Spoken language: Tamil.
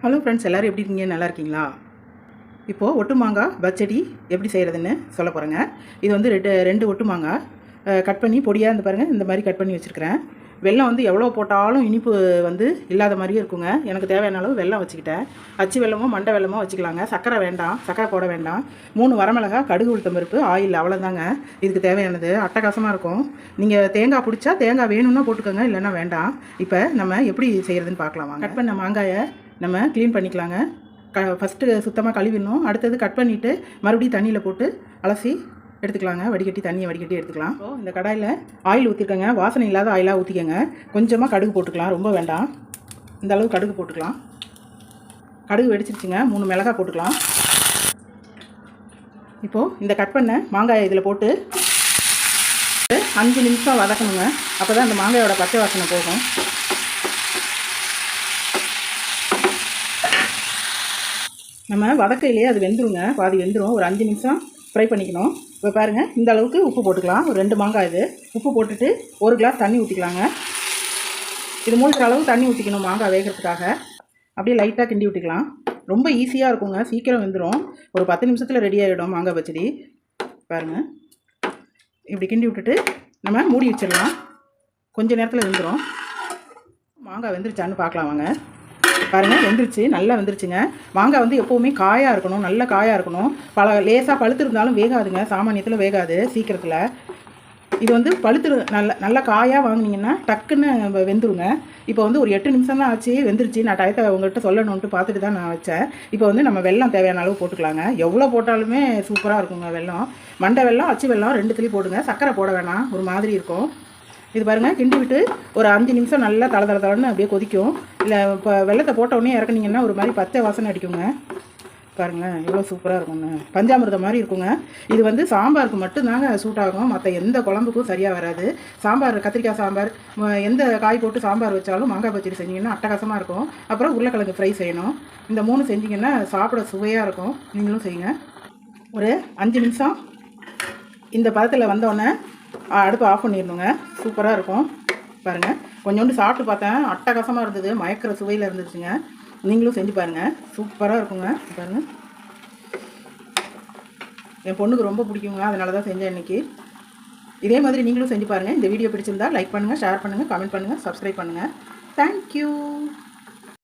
ஹலோ ஃப்ரெண்ட்ஸ், எல்லோரும் எப்படி இருக்கீங்க? நல்லா இருக்கீங்களா? இப்போது ஒட்டு மாங்காய் பச்சடி எப்படி செய்கிறதுன்னு சொல்ல போகிறேங்க. இது வந்து ரெண்டு ஒட்டு மாங்காய் கட் பண்ணி பொடியாக இந்த பாருங்கள், இந்த மாதிரி கட் பண்ணி வச்சுருக்கிறேன். வெல்லம் வந்து எவ்வளோ போட்டாலும் இனிப்பு வந்து இல்லாத மாதிரியே இருக்குங்க. எனக்கு தேவையான அளவு வெல்லம் வச்சுக்கிட்டேன். அச்சு வெல்லமோ மண்டை வெல்லமோ வச்சுக்கலாங்க. சர்க்கரை வேண்டாம், சர்க்கரை போட வேண்டாம். 3 வரமிளகாய், கடுகு, உளுத்தம் பருப்பு, ஆயில், அவ்வளோதாங்க இதுக்கு தேவையானது. அட்டகாசமாக இருக்கும். நீங்கள் தேங்காய் பிடிச்சா தேங்காய் வேணும்னா போட்டுக்கோங்க, இல்லைன்னா வேண்டாம். இப்போ நம்ம எப்படி செய்கிறதுன்னு பார்க்கலாம் வாங்க. கட் பண்ண மாங்காயை நம்ம க்ளீன் பண்ணிக்கலாங்க. ஃபஸ்ட்டு சுத்தமாக கழுவிடணும். அடுத்தது கட் பண்ணிவிட்டு மறுபடியும் தண்ணியில் போட்டு அலசி எடுத்துக்கலாங்க. தண்ணியை வடிகட்டி எடுத்துக்கலாம். ஸோ இந்த கடாயில் ஆயில் ஊற்றிருக்கேங்க. வாசனை இல்லாத ஆயிலாக ஊற்றிக்கங்க. கொஞ்சமாக கடுகு போட்டுக்கலாம், ரொம்ப வேண்டாம். இந்த அளவு கடுகு போட்டுக்கலாம். கடுகு வெடிச்சிருச்சுங்க. 3 மிளகாய் போட்டுக்கலாம். இப்போது இந்த கட் பண்ண மாங்காயை இதில் போட்டு 5 நிமிஷம் வதக்கணுங்க. அப்போ தான் இந்த மாங்காயோட பச்சை வாசனை போகும். நம்ம வதக்கையிலேயே அது வெந்துருங்க, பாதி வெந்துடும். ஒரு 5 நிமிஷம் ஃப்ரை பண்ணிக்கணும். இப்போ பாருங்கள், இந்த அளவுக்கு உப்பு போட்டுக்கலாம். ஒரு 2 மாங்காய் இது. உப்பு போட்டுட்டு 1 கிளாஸ் தண்ணி ஊற்றிக்கலாங்க. இது மூழ்கிற அளவு தண்ணி ஊற்றிக்கணும் மாங்காய் வேகிறதுக்காக. அப்படியே லைட்டாக கிண்டி விட்டுக்கலாம். ரொம்ப ஈஸியாக இருக்குங்க, சீக்கிரம் வெந்துடும். ஒரு 10 நிமிஷத்தில் ரெடி ஆகிடும் மாங்காய் பச்சடி. பாருங்கள், இப்படி கிண்டி விட்டுட்டு நம்ம மூடி வச்சிடலாம். கொஞ்சம் நேரத்தில் வெந்துடும். மாங்காய் வெந்துருச்சான்னு பார்க்கலாம் வாங்க. பாருங்கள், வெந்துருச்சு, நல்லா வெந்துருச்சுங்க. மாங்காய் வந்து எப்போவுமே காயாக இருக்கணும், நல்ல காயாக இருக்கணும். லேசாக பழுத்து இருந்தாலும் வேகாதுங்க, சாமானியத்தில் வேகாது சீக்கிரத்தில். இது வந்து நல்ல காயாக வாங்கினீங்கன்னா டக்குன்னு வெந்துருங்க. இப்போ வந்து ஒரு 8 நிமிஷம் தான் ஆச்சு, வெந்துருச்சு. நான் டயத்தை உங்கள்கிட்ட சொல்லணுன்ட்டு பார்த்துட்டு தான் நான் வச்சேன். இப்போ வந்து நம்ம வெல்லம் தேவையான அளவு போட்டுக்கலாங்க. எவ்வளோ போட்டாலுமே சூப்பராக இருக்குங்க வெல்லம். மண்டை வெல்லம், அச்சு வெல்லம் 2த்துலேயும் போடுங்க. சர்க்கரை போட வேணாம், ஒரு மாதிரி இருக்கும். இது பாருங்கள், கிண்டி விட்டு ஒரு 5 நிமிஷம் நல்லா தளன்னு அப்படியே கொதிக்கும். இல்லை இப்போ வெள்ளத்தை போட்ட உடனே இறக்குனீங்கன்னா ஒரு மாதிரி பச்சை வாசனை அடிக்குங்க. பாருங்கள், எவ்வளோ சூப்பராக இருக்குங்க, பஞ்சாமிர்தம் மாதிரி இருக்குங்க. இது வந்து சாம்பாருக்கு மட்டும்தாங்க சூட் ஆகும், மற்ற எந்த குழம்புக்கும் சரியாக வராது. சாம்பார், கத்திரிக்காய் சாம்பார், எந்த காய் போட்டு சாம்பார் வச்சாலும் மாங்காய் பச்சடி செஞ்சிங்கன்னா அட்டகாசமாக இருக்கும். அப்புறம் உருளைக்கிழங்கு ஃப்ரை செய்யணும். இந்த 3 செஞ்சிங்கன்னா சாப்பிட சுவையாக இருக்கும். நீங்களும் செய்யுங்க. ஒரு 5 நிமிஷம் இந்த பதத்தில் வந்தோடனே அடுப்பு ஆஃப் பண்ணிடணுங்க. சூப்பராக இருக்கும். பாருங்கள், கொஞ்சோண்டு சாப்பிட்டு பார்த்தேன், அட்டகாசமாக இருந்தது, மயக்கிற சுவையில் இருந்துச்சுங்க. நீங்களும் செஞ்சு பாருங்கள், சூப்பராக இருக்குங்க. பாருங்கள், என் பொண்ணுக்கு ரொம்ப பிடிக்குங்க, அதனால தான் செஞ்சேன் இன்றைக்கி. இதே மாதிரி நீங்களும் செஞ்சு பாருங்கள். இந்த வீடியோ பிடிச்சிருந்தா லைக் பண்ணுங்கள், ஷேர் பண்ணுங்கள், கமெண்ட் பண்ணுங்கள், சப்ஸ்கிரைப் பண்ணுங்கள். தேங்க்யூ.